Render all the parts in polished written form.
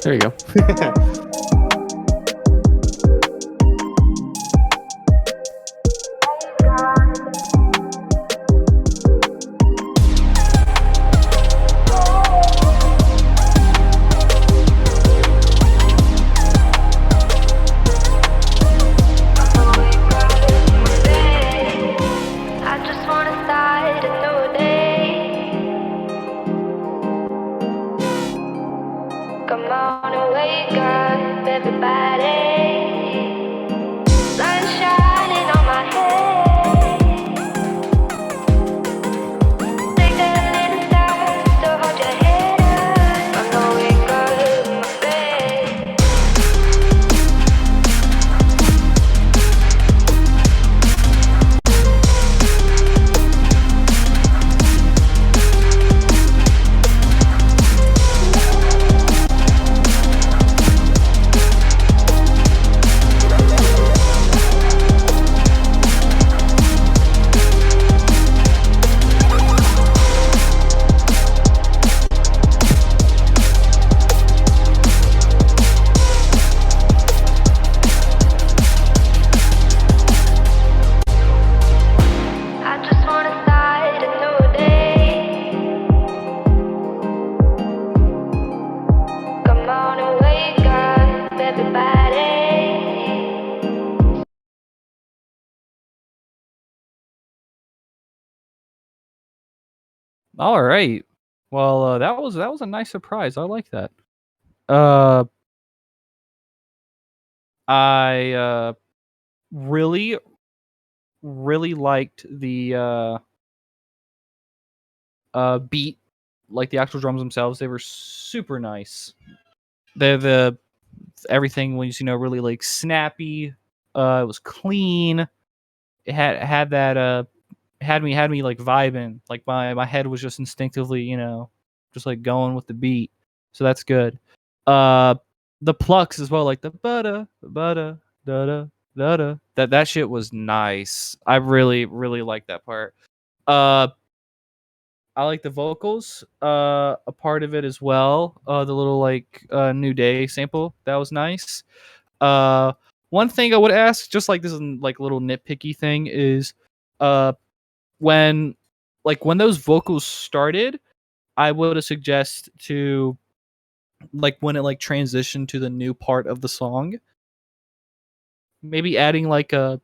There you go. All right. Well, that was a nice surprise. I like that. I really liked the beat, like the actual drums themselves. They were super nice. The everything was really like snappy. It was clean. It had that had me like vibing. Like my head was just instinctively just like going with the beat. So that's good. The plucks as well, like the butta butta da da da da. That shit was nice. I really like that part. I like the vocals, a part of it as well. The little like New Day sample, that was nice. Uh, One thing I would ask, just like this is like a little nitpicky thing, is uh when when those vocals started, I would suggest to like when it like transitioned to the new part of the song, maybe adding like a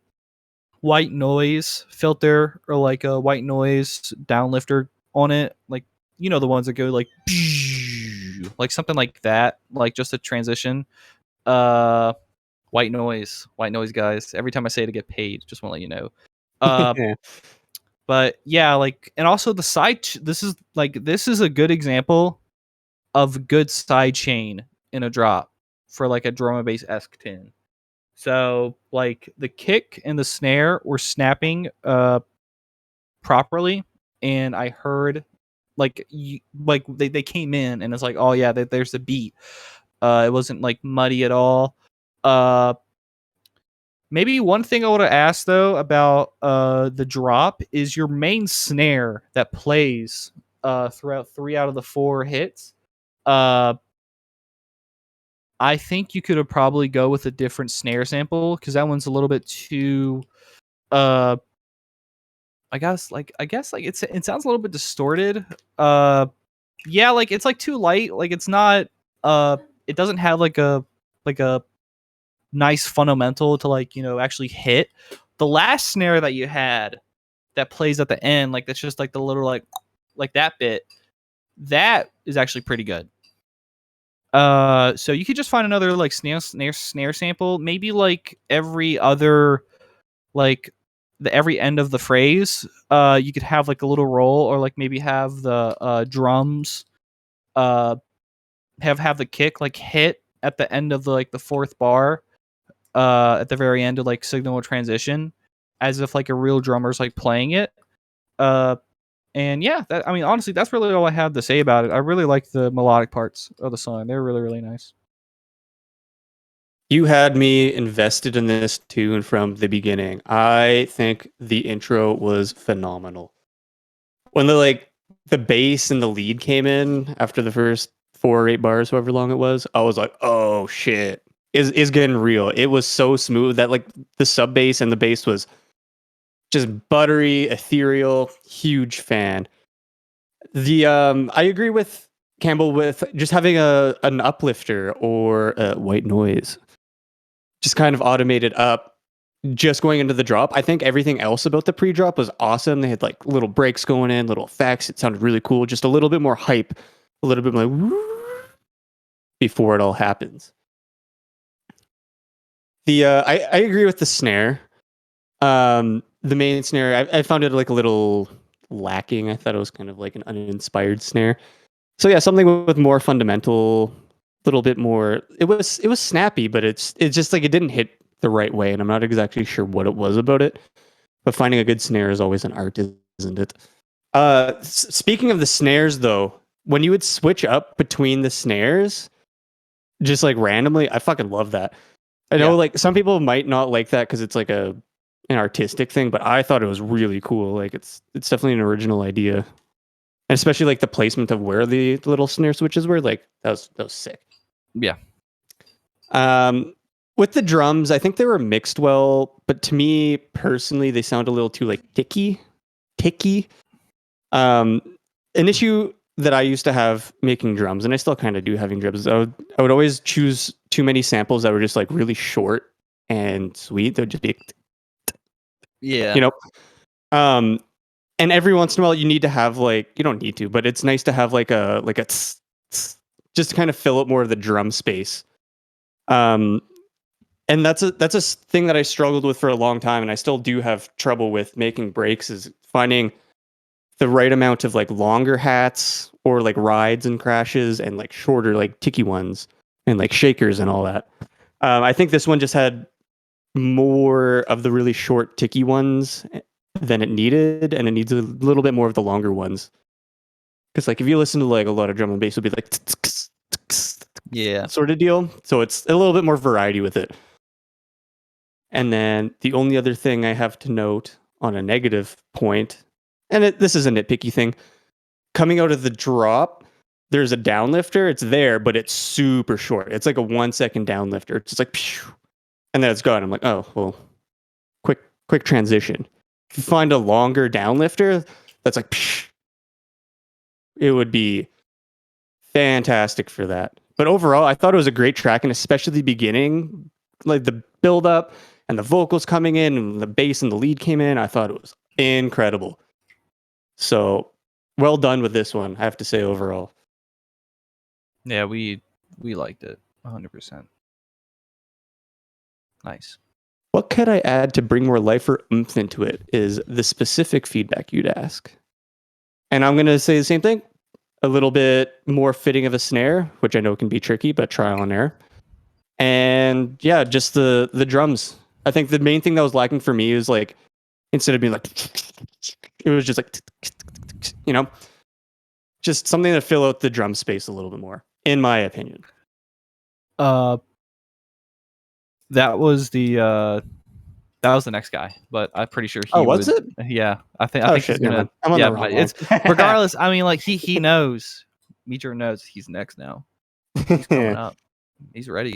white noise filter or like a white noise downlifter on it, like the ones that go like something like that, like just a transition. uh White noise, guys. Every time I say it, to get paid, just want to let you know. Yeah. But yeah, like, and also the this is a good example of good side chain in a drop for like a drum and bass esque tin. So like the kick and the snare were snapping properly, and I heard like they came in and it's like, oh yeah, there's the beat. It wasn't like muddy at all. Maybe one thing I would have asked though about the drop is your main snare that plays throughout 3 out of the 4 hits. Uh I think you could have probably go with a different snare sample, because that one's a little bit too uh I guess it sounds a little bit distorted. Yeah, like it's like too light. Like it's not it doesn't have like a nice fundamental to like, actually hit. The last snare that you had that plays at the end, like that's just like the little like that bit, that is actually pretty good. So you could just find another like snare sample, maybe like every other like the every end of the phrase. You could have like a little roll, or like maybe have the drums have the kick like hit at the end of the like the fourth bar, at the very end to like signal a transition, as if like a real drummer's like playing it. Uh, and yeah, I mean, honestly, that's really all I have to say about it. I really like the melodic parts of the song. They're really nice. You had me invested in this tune from the beginning. I think the intro was phenomenal. When the bass and the lead came in after the first 4 or 8 bars, however long it was, I was like, oh shit, is getting real. It was so smooth that like the sub bass and the bass was just buttery, ethereal. Huge fan. I agree with Campbell with just having an uplifter or a white noise, just kind of automated up. Just going into the drop, I think everything else about the pre-drop was awesome. They had like little breaks going in, little effects. It sounded really cool. Just a little bit more hype, a little bit more like before it all happens. I agree with the snare. The main snare, I found it like a little lacking. I thought it was kind of like an uninspired snare. So yeah, something with more fundamental, little bit more. It was snappy, but it's just like it didn't hit the right way, and I'm not exactly sure what it was about it. But finding a good snare is always an art, isn't it? Speaking of the snares, though, when you would switch up between the snares, just like randomly, I fucking love that. I know, like some people might not like that because it's like an artistic thing, but I thought it was really cool. Like it's definitely an original idea, and especially like the placement of where the little snare switches were. Like that was sick. Yeah. With the drums, I think they were mixed well, but to me personally, they sound a little too like ticky. An issue that I used to have making drums, and I still kind of do having drums, I would always choose too many samples that were just like really short and sweet. They would just be, you know. And every once in a while, you need to have like, you don't need to, but it's nice to have like a tss, tss, just to kind of fill up more of the drum space. And that's a thing that I struggled with for a long time, and I still do have trouble with making breaks, is finding the right amount of like longer hats or like rides and crashes and like shorter like ticky ones and like shakers and all that. I think this one just had more of the really short ticky ones than it needed, and it needs a little bit more of the longer ones. Because like if you listen to like a lot of drum and bass, it'll be like sort of deal. So it's a little bit more variety with it. And then the only other thing I have to note on a negative point, and this is a nitpicky thing, coming out of the drop, there's a downlifter. It's there, but it's super short. It's like a 1 second downlifter. It's just like, phew, and then it's gone. I'm like, oh, well, quick transition. If you find a longer downlifter, that's like, phew, it would be fantastic for that. But overall, I thought it was a great track, and especially the beginning, like the build up and the vocals coming in and the bass and the lead came in. I thought it was incredible. So well done with this one, I have to say overall. Yeah, we liked it 100%. Nice. What could I add to bring more life or oomph into it is the specific feedback you'd ask. And I'm going to say the same thing. A little bit more fitting of a snare, which I know can be tricky, but trial and error. And yeah, just the drums. I think the main thing that was lacking for me is like, instead of being like, it was just like, you know, just something to fill out the drum space a little bit more, in my opinion. That was the next guy, but I'm pretty sure he was it? Yeah, I think shit, he's gonna. I'm on Yeah, the wrong but it's regardless. I mean, like he knows. Meteor knows he's next now. He's coming up. He's ready.